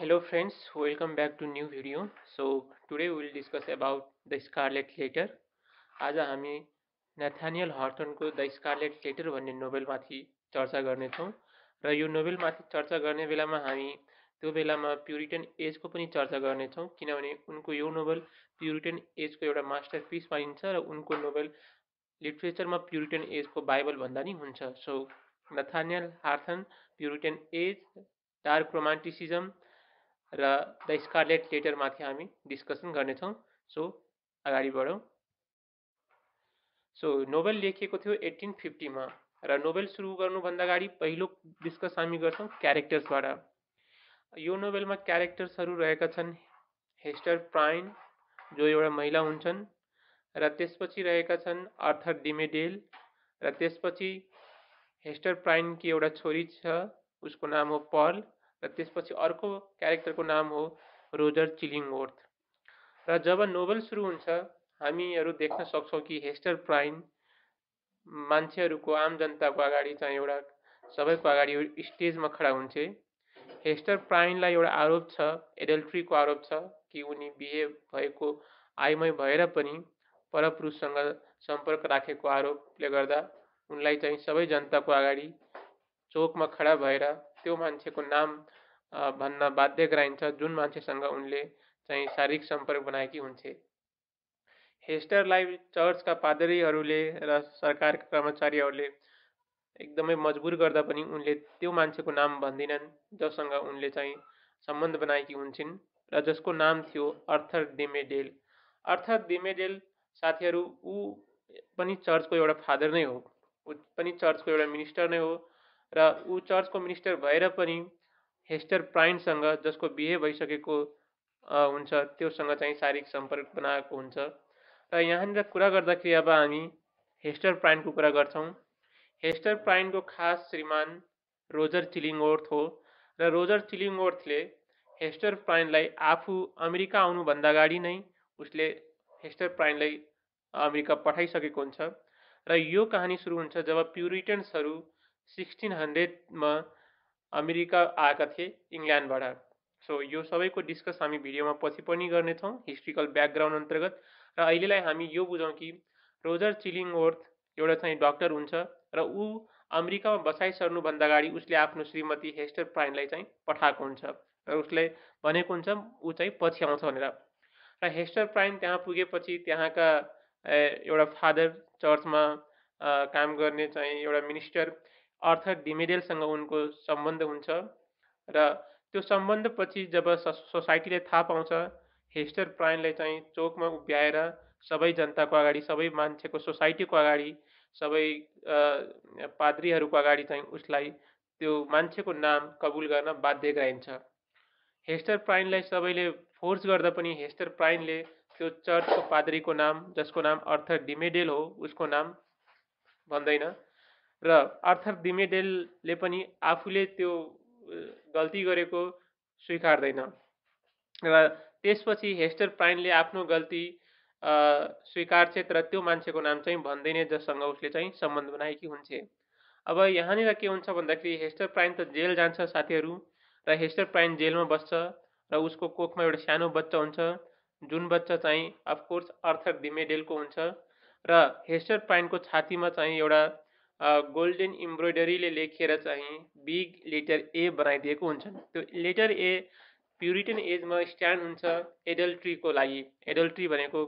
Hello friends, welcome back to new video. So today we will discuss about the Scarlet Letter. आज हामी Nathaniel हर्टनको the scarlet letter भन्ने नोभेलमाथि चर्चा गर्नेछौँ र यो नोभेलमाथि चर्चा गर्ने बेलामा हामी त्यो बेलामा प्युरिटन एजको पनि चर्चा गर्नेछौँ किनभने उनको यो नोभेल प्युरिटन एजको एउटा मास्टरपिस मानिन्छ र उनको नोभेल लिटरेचरमा प्युरिटन एजको बाइबल भन्दा नि हुन्छ। सो नथानियल हार्थन, प्युरिटन एज, डार्क रोमान्टिसिजम र द स्कारलेट लेटरमाथि हामी डिस्कसन गर्नेछौँ। सो अगाडि बढौँ। सो नोभेल लेखिएको थियो 1850 र नोभेल सुरु गर्नुभन्दा अगाडि पहिलो डिस्कस हामी गर्छौँ क्यारेक्टर्सबाट। यो नोभेलमा क्यारेक्टर्सहरू रहेका छन् हेस्टर प्राइन जो एउटा महिला हुन्छन् र त्यसपछि रहेका छन् आर्थर डिमेडेल र त्यसपछि हेस्टर प्राइनकी एउटा छोरी छ, उसको नाम हो पर्ल र त्यसपछि अर्को क्यारेक्टरको नाम हो रोजर चिलिङवर्थ। र जब नोभेल सुरु हुन्छ हामीहरू देख्न सक्छौँ कि हेस्टर प्राइन मान्छेहरूको आम जनताको अगाडि चाहिँ एउटा सबैको अगाडि स्टेजमा खडा हुन्छे। हेस्टर प्राइनलाई एउटा आरोप छ, एडल्ट्रीको आरोप छ कि उनी बिहे भएको आइमै भएर पनि परपुरुषसँग सम्पर्क राखेको आरोपले गर्दा उनलाई चाहिँ सबै जनताको अगाडि चोकमा खडा भएर त्यो मान्छेको नाम भन्न बाध्य गराइन्छ जुन मान्छेसँग उनले चाहिँ शारीरिक सम्पर्क बनाएकी हुन्छे। हेस्टरलाई चर्चका पादरीहरूले र सरकारका कर्मचारीहरूले एकदमै मजबुर गर्दा पनि उनले त्यो मान्छेको नाम भन्दिनन् जसँग उनले चाहिँ सम्बन्ध बनाएकी हुन्छन् र जसको नाम थियो आर्थर डिमेडेल। आर्थर डिमेडेल साथीहरू ऊ पनि चर्चको एउटा फादर नै हो, ऊ पनि चर्चको एउटा मिनिस्टर नै हो र ऊ चर्चको मिनिस्टर भएर पनि हेस्टर प्राइनसँग जसको बिहे भइसकेको हुन्छ त्योसँग चाहिँ शारीरिक सम्पर्क बनाएको हुन्छ। र यहाँनिर कुरा गर्दाखेरि अब हामी हेस्टर प्राइनको कुरा गर्छौँ। हेस्टर प्राइनको खास श्रीमान रोजर चिलिङवर्थ हो र रोजर चिलिङवर्थले हेस्टर प्राइनलाई आफू अमेरिका आउनुभन्दा अगाडि नै उसले हेस्टर प्राइनलाई अमेरिका पठाइसकेको हुन्छ र यो कहानी सुरु हुन्छ जब प्युरिटन्सहरू 1600मा अमेरिका आएका थिए इङ्ल्यान्डबाट। सो यो सबैको डिस्कस हामी भिडियोमा पछि पनि गर्नेछौँ हिस्ट्रिकल ब्याकग्राउन्ड अन्तर्गत। र अहिलेलाई हामी यो बुझौँ कि रोजर चिलिङवर्थ एउटा चाहिँ डक्टर हुन्छ र ऊ अमेरिकामा बसाइसर्नुभन्दा अगाडि उसले आफ्नो श्रीमती हेस्टर प्राइनलाई चाहिँ पठाएको हुन्छ र उसले भनेको हुन्छ ऊ चाहिँ पछि आउँछ भनेर। र हेस्टर प्राइन त्यहाँ पुगेपछि त्यहाँका एउटा फादर चर्चमा काम गर्ने चाहिँ एउटा मिनिस्टर आर्थर डिमेडेलसँग उनको सम्बन्ध हुन्छ र त्यो सम्बन्धपछि जब सोसाइटीले थाहा पाउँछ हेस्टर प्राइनलाई चाहिँ चोकमा उभ्याएर सबै जनताको अगाडि, सबै मान्छेको सोसाइटीको अगाडि, सबै पाद्रीहरूको अगाडि चाहिँ उसलाई त्यो मान्छेको नाम कबुल गर्न बाध्य गराइन्छ। हेस्टर प्राइनलाई सबैले फोर्स गर्दा पनि हेस्टर प्राइनले त्यो चर्चको पादरीको नाम जसको नाम आर्थर डिमेडेल हो उसको नाम भन्दैन र आर्थर डिमेडेलले पनि आफूले त्यो गल्ती गरेको स्वीकार्दैन र त्यसपछि हेस्टर प्राइनले आफ्नो गल्ती स्वीकार्छ तर त्यो मान्छेको नाम चाहिँ भन्दैन जससँग उसले चाहिँ सम्बन्ध बनाएकी हुन्छे। अब यहाँनिर के हुन्छ भन्दाखेरि हेस्टर प्राइन त जेल जान्छ साथीहरू र हेस्टर प्राइन जेलमा बस्छ र उसको कोखमा एउटा सानो बच्चा हुन्छ जुन बच्चा चाहिँ अफकोर्स आर्थर डिमेडेलको हुन्छ र हेस्टर प्राइनको छातीमा चाहिँ एउटा गोल्डन इम्ब्रोइडरीले लेखेर चाहिँ बिग लेटर ए बनाइदिएको हुन्छ। त्यो लेटर ए प्युरिटन एजमा स्ट्यान्ड हुन्छ एडल्ट्रीको लागि। एडल्ट्री भनेको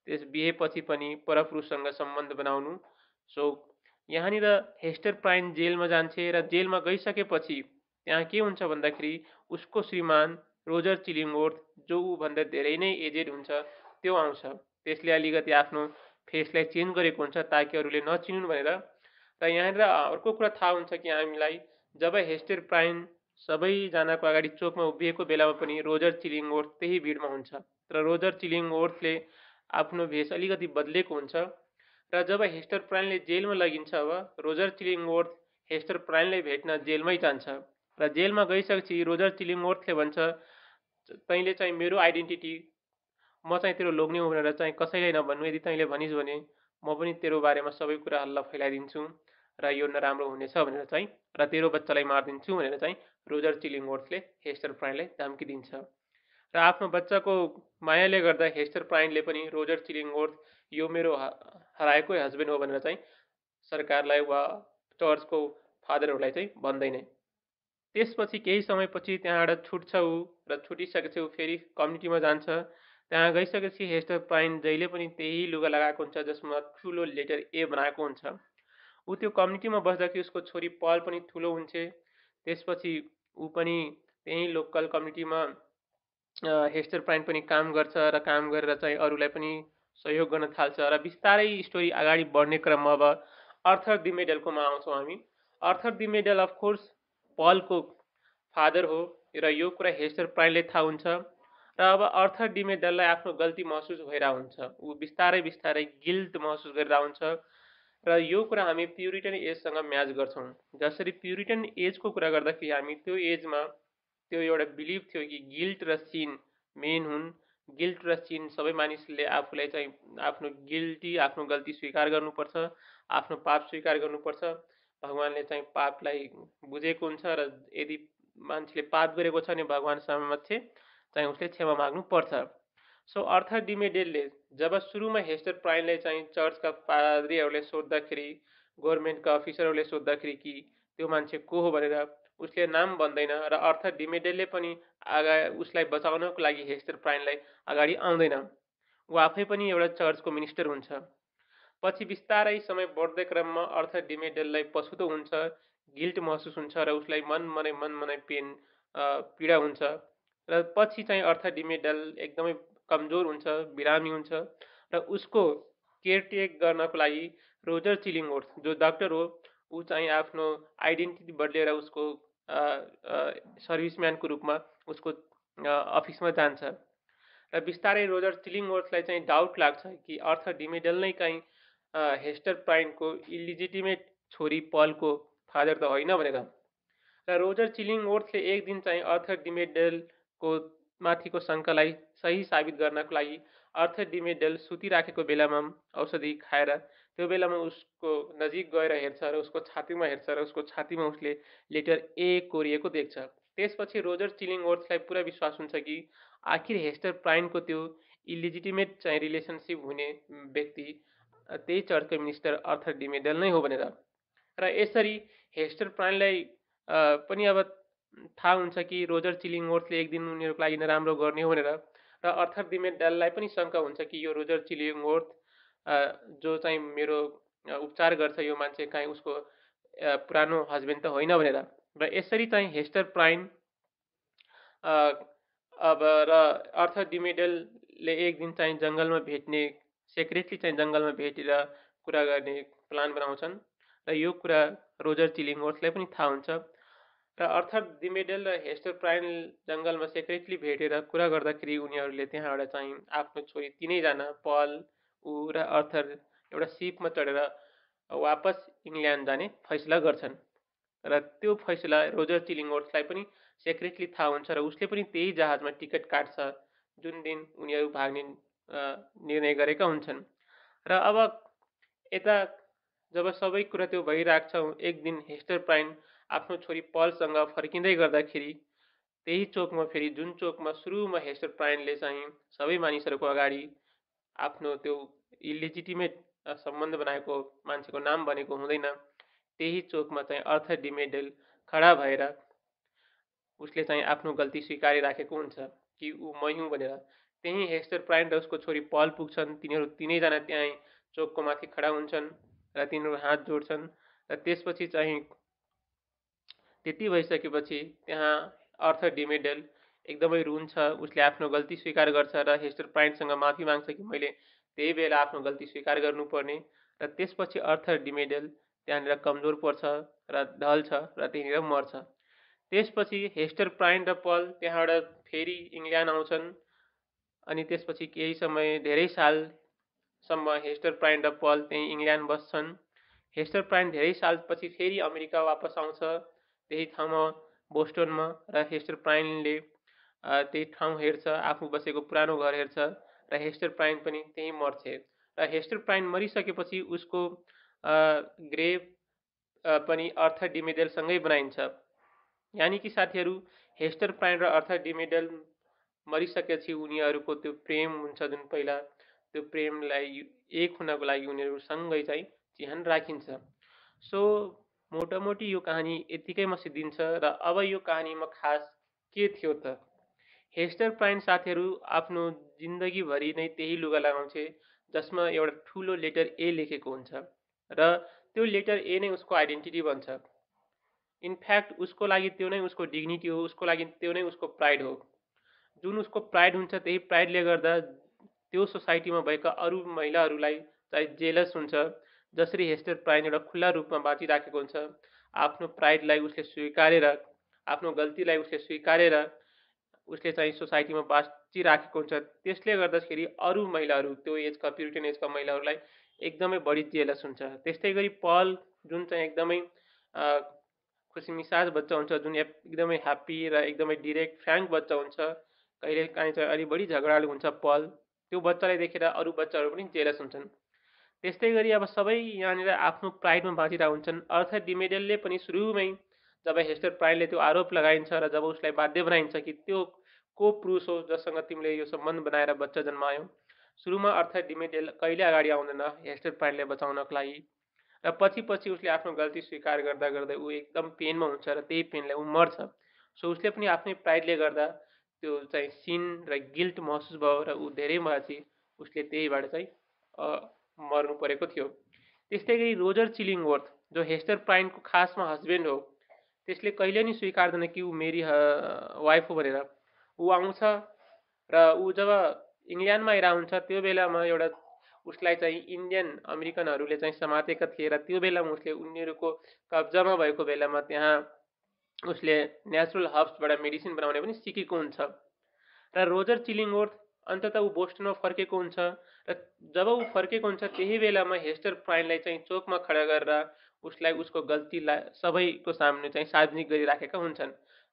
त्यस बिहेपछि पनि परपुरुषसँग सम्बन्ध बनाउनु। सो यहाँनिर हेस्टर प्राइन जेलमा जान्छे र जेलमा गइसकेपछि त्यहाँ के हुन्छ भन्दाखेरि उसको श्रीमान रोजर चिलिङवर्थ जो ऊभन्दा धेरै नै एजेड हुन्छ त्यो आउँछ। त्यसले अलिकति आफ्नो फेसलाई चेन्ज गरेको हुन्छ ताकि अरूले नचिनुन् भनेर। र यहाँनिर अर्को कुरा थाहा हुन्छ कि हामीलाई जब हेस्टर प्राइन सबैजनाको अगाडि चोकमा उभिएको बेलामा पनि रोजर चिलिङवर्थ त्यही भिडमा हुन्छ र रोजर चिलिङवर्थले आफ्नो भेष अलिकति बदलेको हुन्छ र जब हेस्टर प्राइनले जेलमा लगिन्छ अब रोजर चिलिङवर्थ हेस्टर प्राइनलाई भेट्न जेलमै जान्छ र जेलमा गइसकेपछि रोजर चिलिङवर्थले भन्छ तैँले चाहिँ मेरो आइडेन्टिटी म चाहिँ तेरो लोग्ने हो भनेर चाहिँ कसैलाई नभन्नु, यदि तैँले भनिस् भने म पनि तेरो बारेमा सबै कुरा हल्ला फैलाइदिन्छु र यो नराम्रो हुनेछ भनेर चाहिँ र तेरो बच्चालाई मारिदिन्छु भनेर चाहिँ रोजर चिलिङवर्थले हेस्टर प्राइनलाई धम्की दिन्छ। र आफ्नो बच्चाको मायाले गर्दा हेस्टर प्राइनले पनि रोजर चिलिङवर्थ यो मेरो हराएकै हस्बेन्ड हो भनेर चाहिँ सरकारलाई वा चर्चको फादरहरूलाई चाहिँ भन्दैन। त्यसपछि केही समयपछि त्यहाँबाट छुट्छ ऊ र छुटिसकेपछि ऊ फेरि कम्युनिटीमा जान्छ। त्यहाँ गइसकेपछि हेस्टर प्राइन जहिले पनि त्यही लुगा लगाएको हुन्छ जसमा ठुलो लेटर ए बनाएको हुन्छ। ऊ त्यो कम्युनिटीमा बस्दाखेरि उसको छोरी पल पनि ठुलो हुन्छ। त्यसपछि ऊ पनि त्यही लोकल कम्युनिटीमा हेस्टर प्राइन पनि काम गर्छ र काम गरेर चाहिँ अरूलाई पनि सहयोग गर्न थाल्छ र बिस्तारै स्टोरी अगाडि बढ्ने क्रममा अब अर्थर डिमेडेलकोमा आउँछौँ हामी। अर्थर डिमेडेल अफकोर्स पलको फादर हो र यो कुरा हेस्टर प्राइनले थाहा हुन्छ र अब अर्थर डिमेडेललाई आफ्नो गल्ती महसुस भइरहेको हुन्छ। ऊ बिस्तारै बिस्तारै गिल्ट महसुस गरिरहेको हुन्छ र यो कुरा हामी प्युरिटन एजसँग म्याच गर्छौँ। जसरी प्युरिटन एजको कुरा गर्दाखेरि हामी त्यो एजमा त्यो एउटा बिलिभ थियो कि गिल्ट र सिन मेन हुन्। गिल्ट र सिन सबै मानिसले आफूलाई चाहिँ आफ्नो गल्ती स्वीकार गर्नुपर्छ, आफ्नो पाप स्वीकार गर्नुपर्छ। भगवानले चाहिँ पापलाई बुझेको हुन्छ र यदि मान्छेले पाप गरेको छ भने भगवान समक्ष चाहिँ उसले क्षमा माग्नुपर्छ। सो अर्थर डिमेडेलले जब सुरुमा हेस्टर प्राइनलाई चाहिँ चर्चका पाद्रीहरूले सोद्धाखेरि, गभर्मेन्टका अफिसरहरूले सोद्धाखेरि कि त्यो मान्छे को हो भनेर उसले नाम भन्दैन र अर्थर डिमेडेलले पनि उसलाई बचाउनको लागि हेस्टर प्राइनलाई अगाडि आउँदैन। ऊ आफै पनि एउटा चर्चको मिनिस्टर हुन्छ। पछि बिस्तारै समय बढ्दै क्रममा अर्थर डिमेडेललाई पछुतो हुन्छ, गिल्ट महसुस हुन्छ र उसलाई मन मनै पीडा हुन्छ र पछि चाहिँ अर्थर डिमेडेल एकदमै कमजोर हुन्छ, बिरामी हुन्छ र उसको केयरटेक गर्नको लागि रोजर चिलिङवर्थ जो डक्टर हो ऊ चाहिँ आफ्नो आइडेन्टिटी बदलेर उसको सर्भिसम्यानको रूपमा उसको अफिसमा जान्छ र बिस्तारै रोजर चिलिङवर्थलाई चाहिँ डाउट लाग्छ कि अर्थर डिमेडेल नै कहीँ हेस्टर प्राइनको इलिजिटिमेट छोरी पलको फादर त होइन भनेर। र रोजर चिलिङवर्थले एक दिन चाहिँ अर्थर डिमेडेलको माथिको शङ्कालाई सही साबित गर्नको लागि अर्थर डिमेडेल सुतिराखेको बेलामा औषधि खाएर त्यो बेलामा उसको नजिक गएर हेर्छ र उसको छातीमा हेर्छ र उसको छातीमा उसले लेटर ए कोरिएको देख्छ। त्यसपछि रोजर चिलिङवर्थलाई पुरा विश्वास हुन्छ कि आखिर हेस्टर प्राइनको त्यो इलिजिटिमेट चाहिँ रिलेसनसिप हुने व्यक्ति त्यही चर्चको मिनिस्टर अर्थर डिमेडेल नै हो भनेर। र यसरी हेस्टर प्राइनलाई पनि अब थाहा हुन्छ कि रोजर चिलिङवर्थले एक दिन उनीहरूको लागि नराम्रो गर्ने हो भनेर। र अर्थर डिमेडेललाई पनि शङ्का हुन्छ कि यो रोजर चिलिङवर्थ जो चाहिँ मेरो उपचार गर्छ यो मान्छे कहीँ उसको पुरानो हस्बेन्ड त होइन भनेर। र यसरी चाहिँ हेस्टर प्राइन अब र अर्थर डिमेडेलले एक दिन चाहिँ जङ्गलमा भेट्ने सेक्रेटली चाहिँ जङ्गलमा भेटेर कुरा गर्ने प्लान बनाउँछन् र यो कुरा रोजर चिलिङवर्थलाई पनि थाहा हुन्छ। र अर्थर डिमेडेल र हेस्टर प्राइन जङ्गलमा सेक्रेटली भेटेर कुरा गर्दाखेरि उनीहरूले त्यहाँबाट चाहिँ आफ्नो छोरी तिनैजना पल ऊ र अर्थर एउटा सिपमा चढेर वापस इङ्ल्यान्ड जाने फैसला गर्छन्। र त्यो फैसला रोजर चिलिङवर्थलाई पनि सेक्रेटली थाहा हुन्छ र उसले पनि त्यही जहाजमा टिकट काट्छ जुन दिन उनीहरू भाग्ने निर्णय गरेका हुन्छन्। र अब यता जब सबै कुरा त्यो भइरहेको छ एक दिन हेस्टर प्राइन आफ्नो छोरी पलसँग फर्किँदै गर्दाखेरि त्यही चोकमा फेरि जुन चोकमा सुरुमा हेस्टर प्राइनले चाहिँ सबै मानिसहरूको अगाडि आफ्नो त्यो इलिजिटिमेट सम्बन्ध बनाएको मान्छेको नाम भनेको हुँदैन, त्यही चोकमा चाहिँ अर्थर डिमेडेल खडा भएर उसले चाहिँ आफ्नो गल्ती स्वीकारिराखेको हुन्छ कि ऊ मै हुँ भनेर। त्यही हेस्टर प्राइन र उसको छोरी पल पुग्छन्। तिनीहरू तिनैजना त्यहीँ चोकको माथि खडा हुन्छन् र तिनीहरू हात जोड्छन् र त्यसपछि चाहिँ त्यति भइसकेपछि त्यहाँ अर्थर डिमेडेल एकदमै रुन्छ। उसले आफ्नो गल्ती स्वीकार गर्छ र हेस्टर प्राइनसँग माफी माग्छ कि मैले त्यही बेला आफ्नो गल्ती स्वीकार गर्नुपर्ने। र त्यसपछि अर्थर डिमेडेल त्यहाँनिर कमजोर पर्छ र ढल्छ र त्यहीँनिर मर्छ। त्यसपछि हेस्टर प्राइन र पल त्यहाँबाट फेरि इङ्ल्यान्ड आउँछन् अनि त्यसपछि केही समय धेरै सालसम्म हेस्टर प्राइन र पल त्यहीँ इङ्ल्यान्ड बस्छन्। हेस्टर प्राइन धेरै सालपछि फेरि अमेरिका वापस आउँछ त्यही ठाउँमा बोस्टनमा र हेस्टर प्राइनले त्यही ठाउँ हेर्छ, आफू बसेको पुरानो घर हेर्छ र हेस्टर प्राइन पनि त्यहीँ मर्छ। र हेस्टर प्राइन मरिसकेपछि उसको ग्रेभ पनि अर्थर डिमेडेलसँगै बनाइन्छ। यानि कि साथीहरू हेस्टर प्राइन र अर्थर डिमेडेल मरिसकेपछि उनीहरूको त्यो प्रेम हुन्छ जुन पहिला त्यो प्रेमलाई एक हुनको लागि उनीहरू सँगै चाहिँ चिहान राखिन्छ। सो मोटामोटी यो कहानी यतिकैमा सिद्धिन्छ र अब यो कहानीमा खास के थियो त? हेस्टर प्राइन साथीहरू आफ्नो जिन्दगीभरि नै त्यही लुगा लगाउँछे जसमा एउटा ठुलो लेटर ए लेखेको हुन्छ र त्यो लेटर ए नै उसको आइडेन्टिटी बन्छ। इनफ्याक्ट उसको लागि त्यो नै उसको डिग्निटी हो, उसको लागि त्यो नै उसको प्राइड हो। जुन उसको प्राइड हुन्छ त्यही प्राइडले गर्दा त्यो सोसाइटीमा भएका अरू महिलाहरूलाई चाहिँ जेलस हुन्छ। जसरी हेस्टर प्राइन एउटा खुल्ला रूपमा बाँचिराखेको हुन्छ, आफ्नो प्राइडलाई उसले स्वीकारेर, आफ्नो गल्तीलाई उसले स्वीकारेर उसले चाहिँ सोसाइटीमा बाँचिराखेको हुन्छ। त्यसले गर्दाखेरि अरू महिलाहरू त्यो एजका प्युरिटन एजका महिलाहरूलाई एकदमै बढी जेलस हुन्छ। त्यस्तै गरी पल जुन चाहिँ एकदमै खुसीमिसाज बच्चा हुन्छ, जुन एकदमै ह्याप्पी र एकदमै डिरेक्ट फ्र्याङ्क बच्चा हुन्छ, कहिलेकाहीँ चाहिँ अलि बढी झगडालु हुन्छ पल, त्यो बच्चालाई देखेर अरू बच्चाहरू पनि जेलस हुन्छन्। त्यस्तै गरी अब सबै यहाँनिर आफ्नो प्राइडमा बाँचिरहेको हुन्छन्। अर्थर डिमेडेलले पनि सुरुमै जब हेस्टर प्राइनले त्यो आरोप लगाइन्छ र जब उसलाई बाध्य बनाइन्छ कि त्यो को पुरुष हो जससँग तिमीले यो सम्बन्ध बनाएर बच्चा जन्मायौ, सुरुमा अर्थर डिमेडेल कहिले अगाडि आउँदैन हेस्टर प्राइनलाई बचाउनको लागि र पछि पछि उसले आफ्नो गल्ती स्वीकार गर्दा गर्दै ऊ एकदम पेनमा हुन्छ र त्यही पेनलाई ऊ मर्छ। सो उसले पनि आफ्नै प्राइडले गर्दा त्यो चाहिँ सिन र गिल्ट महसुस भयो र ऊ धेरै पछि उसले त्यहीबाट चाहिँ मर्नु परेको थियो। त्यस्तै गरी रोजर चिलिङवर्थ जो हेस्टर प्राइनको खासमा हस्बेन्ड हो, त्यसले कहिले नि स्वीकार्दैन कि ऊ मेरी वाइफ हो भनेर। ऊ आउँछ र ऊ जब इङ्ल्यान्डमा आइरहेको हुन्छ त्यो बेलामा एउटा उसलाई चाहिँ इन्डियन अमेरिकनहरूले चाहिँ समातेका थिए र त्यो बेलामा उसले उनीहरूको कब्जामा भएको बेलामा त्यहाँ उसले नेचुरल हर्ब्सबाट मेडिसिन बनाउने पनि सिकेको हुन्छ। र रोजर चिलिङवर्थ अन्ततः ऊ बोस्टनमा फर्केको हुन्छ र जब ऊ फर्केको हुन्छ त्यही बेलामा हेस्टर प्राइनलाई चाहिँ चोकमा खडा गरेर उसलाई उसको गल्तीलाई सबैको सामने चाहिँ सार्वजनिक गरिराखेका हुन्छन्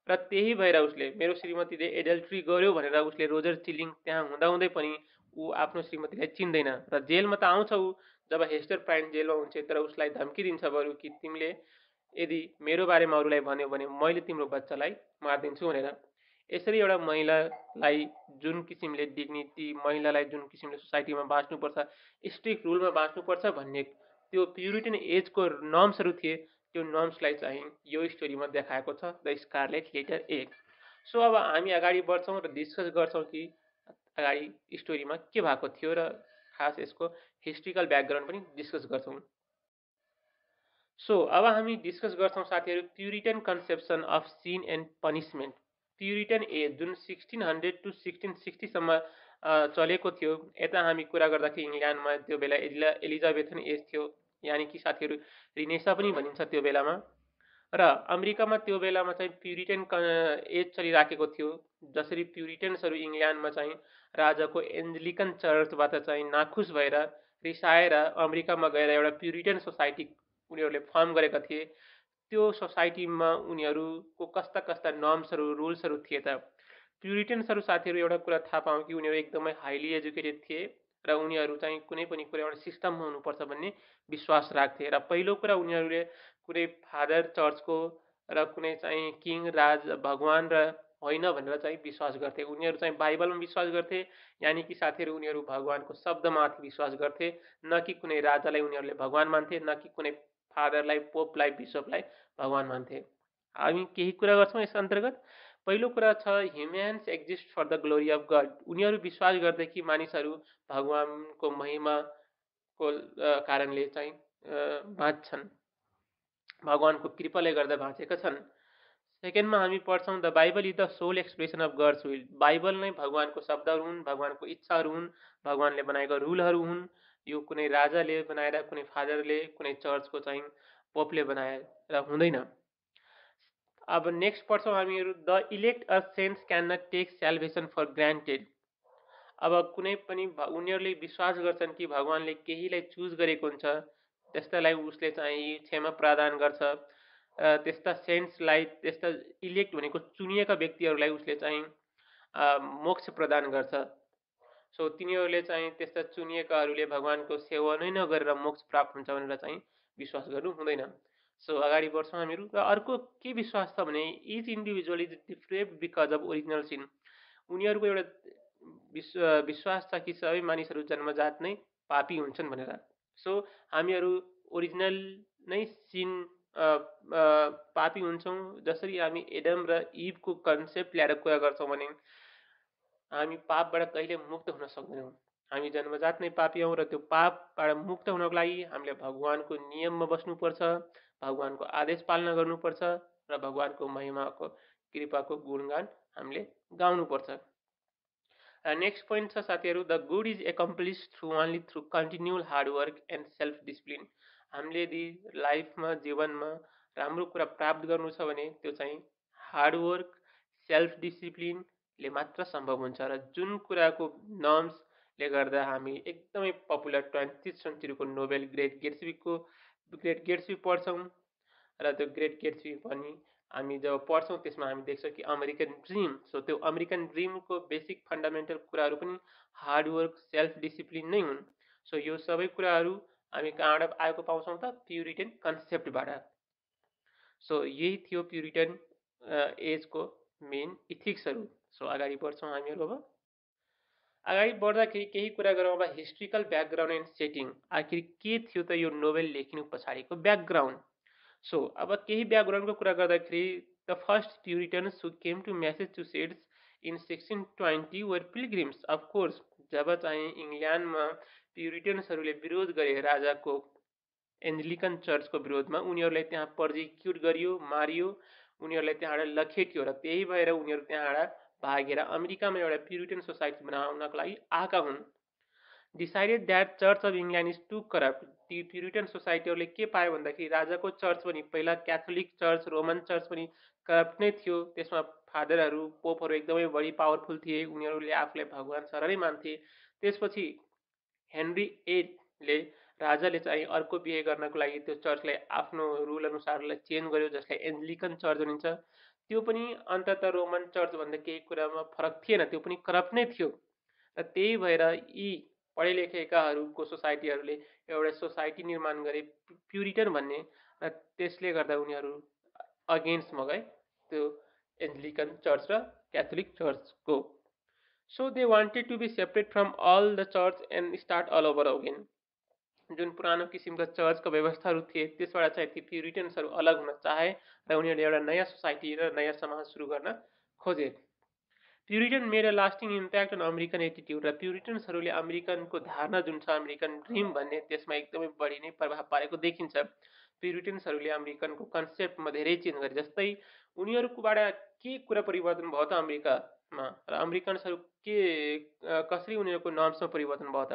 र त्यही भएर उसले मेरो श्रीमतीले एडल्ट्री गर्यो भनेर उसले रोजर चिलिङ त्यहाँ हुँदाहुँदै पनि ऊ आफ्नो श्रीमतीलाई चिन्दैन र जेलमा त आउँछ ऊ जब हेस्टर प्राइन जेलमा हुन्छ तर उसलाई धम्की दिन्छ बरु कि तिमीले यदि मेरो बारेमा अरूलाई भन्यो भने मैले तिम्रो बच्चालाई मारिदिन्छु भनेर। यसरी एउटा महिलालाई जुन किसिमले डिग्निटी, महिलालाई जुन किसिमले सोसाइटीमा बाँच्नुपर्छ, स्ट्रिक्ट रुलमा बाँच्नुपर्छ भन्ने त्यो प्युरिटन एजको नर्म्सहरू थिए, त्यो नर्म्सलाई चाहिँ यो स्टोरीमा देखाएको छ the scarlet letter A. So अब हामी अगाडि बढ्छौँ र डिस्कस गर्छौँ कि अगाडि स्टोरीमा के भएको थियो र खास यसको हिस्ट्रिकल ब्याकग्राउन्ड पनि डिस्कस गर्छौँ। सो अब हामी डिस्कस गर्छौँ साथीहरू puritan conception of sin and punishment. Puritan as जुन 1600 टु 1660सम्म चलेको थियो। यता हामी कुरा गर्दाखेरि इङ्ल्यान्डमा त्यो बेला एलिजाबेथन एज थियो, यानि कि साथीहरू रिनेसा पनि भनिन्छ त्यो बेलामा। र अमेरिकामा त्यो बेलामा चाहिँ प्युरिटन एज चलिराखेको थियो। जसरी प्युरिटन्सहरू इङ्ल्यान्डमा चाहिँ राजाको एन्जेलिकन चर्चबाट चाहिँ नाखुस भएर रिसाएर अमेरिकामा गएर एउटा प्युरिटन सोसाइटी उनीहरूले फर्म गरेका थिए। त्यो सोसाइटीमा उनीहरूको कस्ता कस्ता नर्म्सहरू, रुल्सहरू थिए त? प्युरिटन्सहरू साथीहरू एउटा कुरा थाहा पाऊँ कि उनीहरू एकदमै हाइली एजुकेटेड थिए र उनीहरू चाहिँ कुनै पनि कुरा एउटा सिस्टममा हुनुपर्छ भन्ने विश्वास राख्थे। र पहिलो कुरा उनीहरूले कुनै फादर चर्चको र कुनै चाहिँ किङ, राज, भगवान र होइन भनेर चाहिँ विश्वास गर्थे। उनीहरू चाहिँ बाइबलमा विश्वास गर्थे, यानि कि साथीहरू उनीहरू भगवानको शब्दमाथि विश्वास गर्थे, न कि कुनै राजालाई उनीहरूले भगवान मान्थे, न कि कुनै फादरलाई, पोपलाई, बिसपलाई भगवान मान्थे। हामी केही कुरा गर्छौँ यस अन्तर्गत। पहिलो कुरा छ humans exist for the glory of God. उनीहरू विश्वास गर्थे कि मानिसहरू भगवानको महिमाको कारणले चाहिँ बाँच्छन्, भगवानको कृपाले गर्दा बाँचेका छन्। सेकेन्डमा हामी पढ्छौँ the Bible is the sole expression of God's will. Bible नै भगवानको शब्दहरू हुन्, भगवानको इच्छाहरू हुन्, भगवानले बनाएका रुलहरू हुन्। यो कुनै राजाले बनाएर, कुनै फादरले, कुनै चर्चको चाहिँ पोपले बनाएर हुँदैन। अब नेक्स्ट पढ्छौँ हामीहरू the elect or saints can not take salvation for granted. अब कुनै पनि उनीहरूले विश्वास गर्छन् कि भगवानले केहीलाई चुज गरेको हुन्छ, त्यस्तालाई उसले चाहिँ क्षमा प्रदान गर्छ। त्यस्ता सेन्ट्सलाई, त्यस्ता इलेक्ट भनेको चुनिएका व्यक्तिहरूलाई उसले चाहिँ मोक्ष प्रदान गर्छ। सो तिनीहरूले चाहिँ त्यस्ता चुनिएकाहरूले भगवानको सेवा नै नगरेर मोक्ष प्राप्त हुन्छ भनेर चाहिँ विश्वास गर्नु हुँदैन। सो अगाडि बढ्छौँ हामीहरू। र अर्को के विश्वास छ भने each individual is depraved because of original sin. उनीहरूको एउटा विश्वास छ कि सबै मानिसहरू जन्मजात नै पापी हुन्छन् भनेर। सो हामीहरू ओरिजिनल नै सिन पापी हुन्छौँ। जसरी हामी एडम र इभको कन्सेप्ट ल्याएर कुरा गर्छौँ भने हामी पापबाट कहिले मुक्त हुन सक्दैनौँ। हामी जन्मजात नै पापी हौँ र त्यो पापबाट मुक्त हुनको लागि हामीले भगवानको नियममा बस्नुपर्छ, भगवानको आदेश पालना गर्नुपर्छ र भगवानको महिमाको कृपाको गुणगान हामीले गाउनुपर्छ। नेक्स्ट पोइन्ट छ साथीहरू, the good is accomplished through only through continual hard work and self discipline. हामीले यदि लाइफमा जीवनमा राम्रो कुरा प्राप्त गर्नु छ भने त्यो चाहिँ हार्डवर्क, सेल्फ डिसिप्लिनले मात्र सम्भव हुन्छ। र जुन कुराको नर्म्सले गर्दा हामी एकदमै पपुलर 20th सेन्चुरीको नोबेल ग्रेट गेट्सबी पढ्छौँ र त्यो ग्रेट गेट्सबी पनि हामी जब पढ्छौँ त्यसमा हामी देख्छौँ कि अमेरिकन ड्रिम, सो त्यो अमेरिकन ड्रिमको बेसिक फन्डामेन्टल कुराहरू पनि हार्डवर्क, सेल्फ डिसिप्लिन नै हुन्। सो यो सबै कुराहरू हामी कहाँबाट आएको पाउँछौँ त? प्युरिटन कन्सेप्टबाट। सो यही थियो प्युरिटन एजको मेन इथिक्सहरू। सो अगाडि बढ्छौँ हामीहरू। अब अगाडि बढ्दाखेरि केही कुरा गरौँ अब हिस्ट्रिकल ब्याकग्राउन्ड एन्ड सेटिङ। आखिर के थियो त यो नोबेल लेखिनु पछाडिको ब्याकग्राउन्ड? सो अब केही ब्याकग्राउन्डको कुरा गर्दाखेरि the first puritans who came to Massachusetts in 1620 were pilgrims. Of course जब चाहिँ इङ्ल्यान्डमा प्युरिटन्सहरूले विरोध गरे राजाको एन्ग्लिकन चर्चको विरोधमा, उनीहरूलाई त्यहाँ पर्जिक्युट गरियो, मारियो, उनीहरूलाई त्यहाँबाट लखेटियो र त्यही भएर उनीहरू त्यहाँबाट भागेर अमेरिकामा एउटा प्युरिटन सोसाइटी बनाउनको लागि आएका हुन्। Decided that church of England is too corrupt. ती प्युरिटन सोसाइटीहरूले के पायो भन्दाखेरि राजाको चर्च पनि, पहिला क्याथोलिक चर्च, रोमन चर्च पनि करप्ट नै थियो। त्यसमा फादरहरू, पोपहरू एकदमै बढी पावरफुल थिए, उनीहरूले आफूलाई भगवान सररै मान्थे। त्यसपछि हेनरी एटले राजाले चाहिँ अर्को बिहे गर्नको लागि त्यो चर्चलाई आफ्नो रुल अनुसारलाई चेन्ज गर्यो, जसलाई एन्ग्लिकन चर्च भनिन्छ। त्यो पनि अन्ततः रोमन चर्चभन्दा केही कुरामा फरक थिएन, त्यो पनि करप्ट नै थियो। र त्यही भएर यी पढे लेखेकाहरूको सोसाइटीहरूले एउटा सोसाइटी निर्माण गरे प्युरिटन भन्ने, र त्यसले गर्दा उनीहरू अगेन्स्टमा गए त्यो एन्ग्लिकन चर्च र क्याथोलिक चर्चको। So they wanted to be separate from all the church and start all over again. जुन पुरानो किसिमका चर्चको व्यवस्थाहरू थिए त्यसबाट चाहिँ ती प्युरिटन्सहरू अलग हुन चाहे र उनीहरूले एउटा नयाँ सोसाइटी र नयाँ समाज सुरु गर्न खोजे। Puritan made a lasting impact on American attitude. र प्युरिटन्सहरूले अमेरिकनको धारणा जुन छ अमेरिकन ड्रिम भन्ने, त्यसमा एकदमै बढी नै प्रभाव पारेको देखिन्छ। प्युरिटन्सहरूले अमेरिकनको कन्सेप्टमा धेरै चेन्ज गरे। जस्तै उनीहरूकोबाट के कुरा परिवर्तन भयो त अमेरिकामा, र अमेरिकन्सहरू के कसरी उनीहरूको नर्म्समा परिवर्तन भयो त?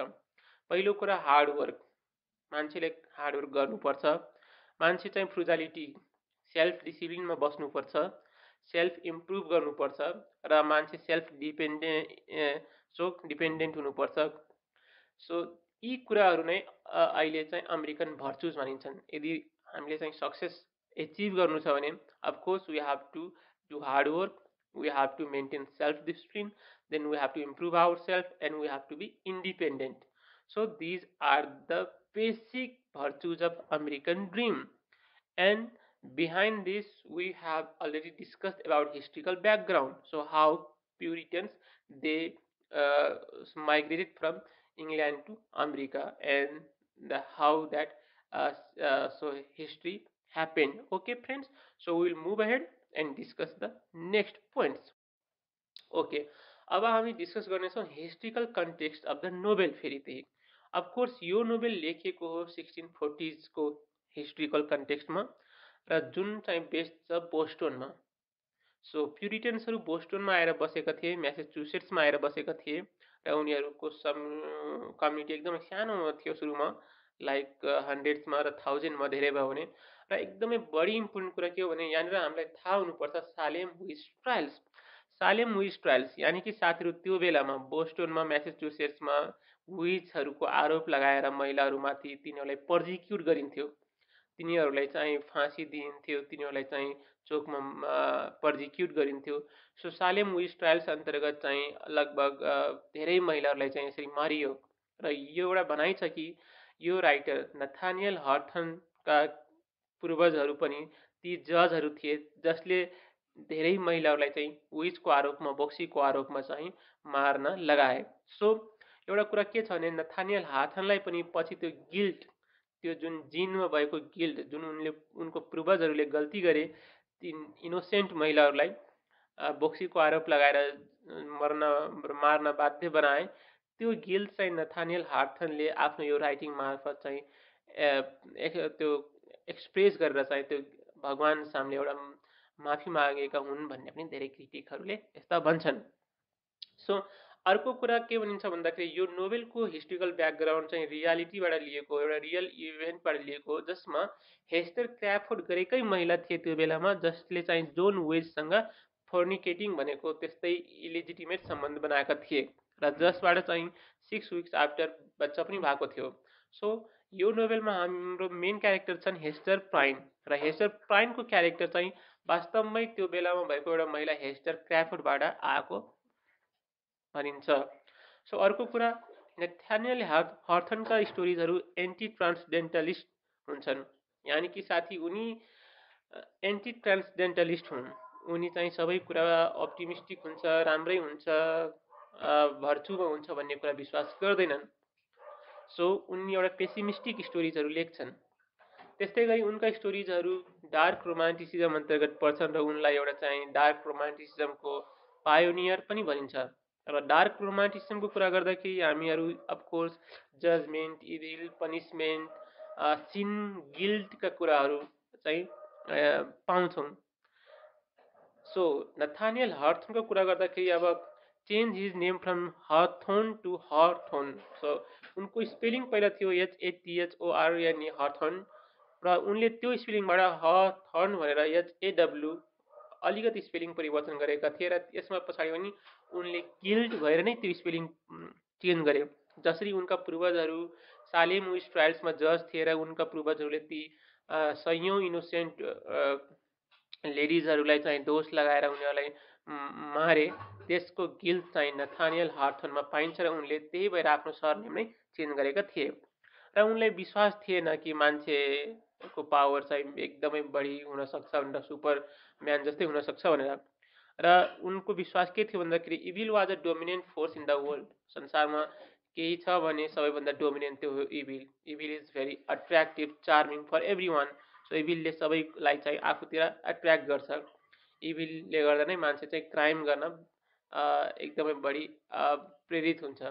पहिलो कुरा हार्डवर्क, मान्छेले हार्डवर्क गर्नुपर्छ, मान्छे चाहिँ फ्रुजालिटी, सेल्फ डिसिप्लिनमा बस्नुपर्छ, सेल्फ इम्प्रुभ गर्नुपर्छ र मान्छे सेल्फ डिपेन्डेन्ट हुनुपर्छ। सो यी कुराहरू नै अहिले चाहिँ अमेरिकन भर्चुज भनिन्छन्। यदि हामीले चाहिँ सक्सेस एचिभ गर्नु छ भने of course we have to do hard work, we have to maintain self discipline, then we have to improve our self and we have to be independent. So these are the basic virtues of American dream, and behind this we have already discussed about historical background. So how Puritans they migrated from England to America, and how that so history happened. Okay friends, so we will move ahead and discuss the next points. Okay, अब हामी discuss गर्नेछौँ historical context of the Nobel. फेरि त्यही of course यो Nobel लेखिएको हो 1640s को historical कन्टेक्स्टमा, र जुन चाहिँ बेस्ड छ बोस्टोनमा। सो प्युरिटन्सहरू बोस्टोनमा आएर बसेका थिए, म्यासेचुसेट्समा आएर बसेका थिए, र उनीहरूको कम्युनिटी एकदमै सानो थियो सुरुमा, लाइक 100sमा र 1000मा धेरै भयो भने। र एकदमै बढी इम्पोर्टेन्ट कुरा के हो भने यहाँनिर हामीलाई थाहा हुनुपर्छ Salem which trials. Salem which trials यानि कि साथीहरू त्यो बेलामा बोस्टोनमा, म्यासेचुसेट्समा विचहरूको आरोप लगाएर महिलाहरूमाथि तिनीहरूलाई पर्जिक्युट गरिन्थ्यो, तिनीहरूलाई चाहिँ फाँसी दिइन्थ्यो, तिनीहरूलाई चाहिँ चोकमा पर्जिक्युट गरिन्थ्यो। सो सालेम विच ट्रायल्स अन्तर्गत चाहिँ लगभग धेरै महिलाहरूलाई चाहिँ यसरी मारियो। र यो एउटा भनाइ छ कि यो राइटर नथानियल हर्थनका पूर्वजहरू पनि ती जजहरू थिए जसले धेरै महिलाहरूलाई चाहिँ विचको आरोपमा बोक्सीको आरोपमा चाहिँ मार्न लगाए। सो एउटा कुरा के छ भने नथानियल हाथनलाई पनि पछि त्यो गिल्ट, त्यो जुन जिनमा भएको गिल्ट, जुन उनको पूर्वजहरूले गल्ती गरे ती इनोसेन्ट महिलाहरूलाई बोक्सीको आरोप लगाएर मार्न बाध्य बनाए, त्यो गिल्ट चाहिँ नथानियल हाथनले आफ्नो यो राइटिङ मार्फत चाहिँ त्यो एक्सप्रेस गरेर चाहिँ त्यो भगवान सामने एउटा माफी मागेका हुन् भन्ने पनि धेरै क्रिटिकहरूले यस्ता भन्छन्। सो अर्को कुरा के भनिन्छ भन्दाखेरि यो नोभेलको हिस्ट्रिकल ब्याकग्राउन्ड चाहिँ रियालिटीबाट लिएको, एउटा रियल इभेन्टबाट लिएको, जसमा हेस्टर क्राफोर्ड गरेकै महिला थिए त्यो बेलामा, जसले चाहिँ जोन वेजसँग फोर्निकेटिङ भनेको त्यस्तै इलिजिटिमेट सम्बन्ध बनाएका थिए र जसबाट चाहिँ 6 विक्स आफ्टर बच्चा पनि भएको थियो। सो यो नोभेलमा हाम्रो मेन क्यारेक्टर छन् हेस्टर प्राइन, र हेस्टर प्राइनको क्यारेक्टर चाहिँ वास्तवमै त्यो बेलामा भएको एउटा महिला हेस्टर क्राफोर्डबाट आएको भनिन्छ। सो अर्को कुरा, नथानियल हाथनका स्टोरिजहरू एन्टी ट्रान्सडेन्टलिस्ट हुन्छन्, यानि कि साथी उनी एन्टी ट्रान्सडेन्टलिस्ट हुन्। उनी चाहिँ सबै कुरा अप्टिमिस्टिक हुन्छ, राम्रै हुन्छ, भर्चुमा हुन्छ भन्ने कुरा विश्वास गर्दैनन्। सो उनी एउटा पेसिमिस्टिक स्टोरिजहरू लेख्छन्। त्यस्तै गरी उनका स्टोरिजहरू डार्क रोमान्टिसिजम अन्तर्गत पर्छन् र उनलाई एउटा चाहिँ डार्क रोमान्टिसिजमको पायोनियर पनि भनिन्छ। र डार्क रोमान्टिसिजमको कुरा गर्दाखेरि हामीहरू of course judgment, evil, punishment, sin, गिल्टका कुराहरू चाहिँ पाउँछौँ। सो नथानियल हाथर्नको कुरा गर्दाखेरि अब change his name from Hathorne to Hawthorne. So उनको स्पेलिङ पहिला थियो HATHORN हथोर्न, र उनले त्यो स्पेलिङबाट हथर्न भनेर HAW अलिकति स्पेलिङ परिवर्तन गरेका थिए र यसमा पछाडि पनि उनले गिल्ड भएर नै त्यो स्पेलिङ चेन्ज गरे। जसरी उनका पूर्वजहरू सालेम विच ट्रायल्समा जज थिए र उनका पूर्वजहरूले ती सयौं इनोसेन्ट लेडिजहरूलाई चाहिँ दोष लगाएर उनीहरूलाई मारे, त्यसको गिल्ट चाहिँ नथानियल हाथर्नमा पाइन्छ र उनले त्यही भएर आफ्नो सरनेम नै चेन्ज गरेका थिए। र उनलाई विश्वास थिएन कि मान्छेको पावर चाहिँ एकदमै बढी हुनसक्छ भनेर, सुपर म्यान जस्तै हुनसक्छ भनेर। र उनको विश्वास के थियो भन्दाखेरि evil was a dominant force in the world. संसारमा केही छ भने सबैभन्दा डोमिनेन्ट त्यो हो evil. Evil is very attractive, charming for every one. So इभिलले सबैलाई चाहिँ आफूतिर एट्र्याक्ट गर्छ। इभिलले गर्दा नै मान्छे चाहिँ क्राइम गर्न एकदमै बढी प्रेरित हुन्छ।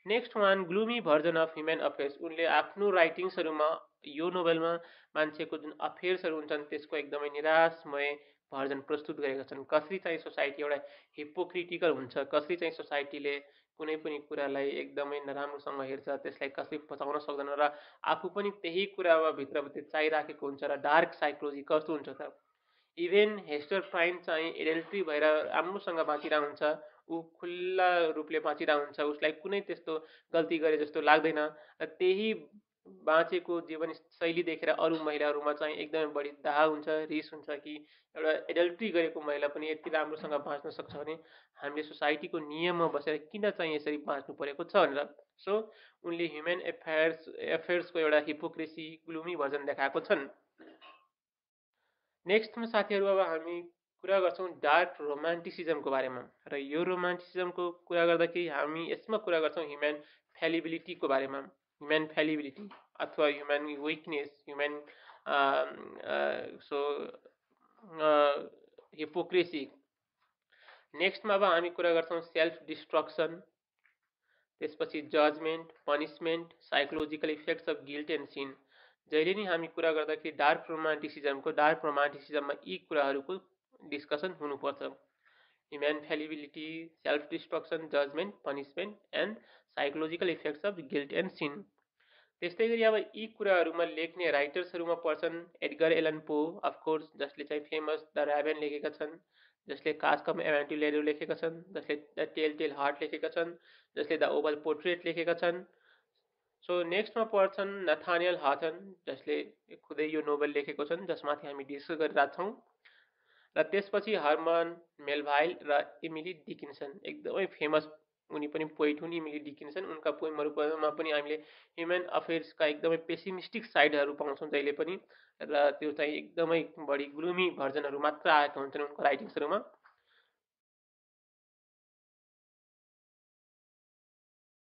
Next one, gloomy version of human affairs. उनले आफ्नो राइटिङ्सहरूमा यो नोभेलमा मान्छेको जुन अफेयर्सहरू हुन्छन् त्यसको एकदमै निराशमय भर्जन प्रस्तुत गरेका छन्। कसरी चाहिँ सोसाइटी एउटा हिपोक्रिटिकल हुन्छ, कसरी चाहिँ सोसाइटीले कुनै पनि कुरालाई एकदमै नराम्रोसँग हेर्छ, त्यसलाई कसरी पचाउन सक्दैन र आफू पनि त्यही कुरामा भित्रभित्र चाहिराखेको हुन्छ। र डार्क साइकोलोजी कस्तो हुन्छ त, इभेन हेस्टर प्राइन चाहिँ एडल्ट्री भएर राम्रोसँग बाँचिरहेको हुन्छ, ऊ खुल्ला रूपले बाँचिरहेको हुन्छ, उसलाई कुनै त्यस्तो गल्ती गरे जस्तो लाग्दैन। र त्यही बाँचेको जीवन शैली देखेर अरू महिलाहरूमा चाहिँ एकदमै बढी दाह हुन्छ, रिस हुन्छ कि एउटा एडल्ट्री गरेको महिला पनि यति राम्रोसँग बाँच्न सक्छ भने हामीले सोसाइटीको नियममा बसेर किन चाहिँ यसरी बाँच्नु परेको छ भनेर। सो उनले ह्युमन एफेयर्सको एउटा हिपोक्रेसी, ग्लुमी भर्जन देखाएको छन्। नेक्स्टमा साथीहरू अब हामी कुरा गर्छौँ डार्क रोमान्टिसिजमको बारेमा। र यो रोमान्टिसिजमको कुरा गर्दाखेरि हामी यसमा कुरा गर्छौँ ह्युमन फ्यालिबिलिटीको बारेमा। ह्युमन फ्यालिबिलिटी अथवा ह्युमन विकनेस, ह्युमन हिपोक्रेसी। नेक्स्टमा अब हामी कुरा गर्छौँ सेल्फ डिस्ट्रक्सन, त्यसपछि judgement, punishment, psychological effects of guilt and sin. जहिले नि हामी कुरा गर्दाखेरि डार्क रोमान्टिसिजममा यी कुराहरूको डिस्कसन हुनुपर्छ। Human fallibility, self destruction, judgement, punishment and psychological effects of guilt and sin. त्यस्तै गरी अब यी कुराहरूमा लेख्ने राइटर्सहरूमा पर्छन् एडगर एलन पो, अफकोर्स, जसले चाहिँ फेमस द र्याभेन लेखेका छन्, जसले कास्कम एभेन्ट्युलेरो लेखेका छन्, जसले द टेल हार्ट लेखेका छन्, जसले द ओभल पोर्ट्रेट लेखेका छन्। सो नेक्स्टमा पर्छन् नथानियल हाथन, जसले खुदै यो नोभेल लेखेको छन्, जसमाथि हामी डिस्कस गरिरहेका छौँ। र त्यसपछि हर्मन मेलभाइल र एमिली डिकिन्सन, एकदमै फेमस उनी पनि पोइट हुन्, इमिली डिकिन्सन। उनका पोइमहरूमा पनि हामीले ह्युमन अफेयर्सका एकदमै पेसिमिस्टिक साइडहरू पाउँछौँ जहिले पनि, र त्यो चाहिँ एकदमै बढी ग्लुमी भर्जनहरू मात्र आएका हुन्छन् उनको राइटिङ्सहरूमा।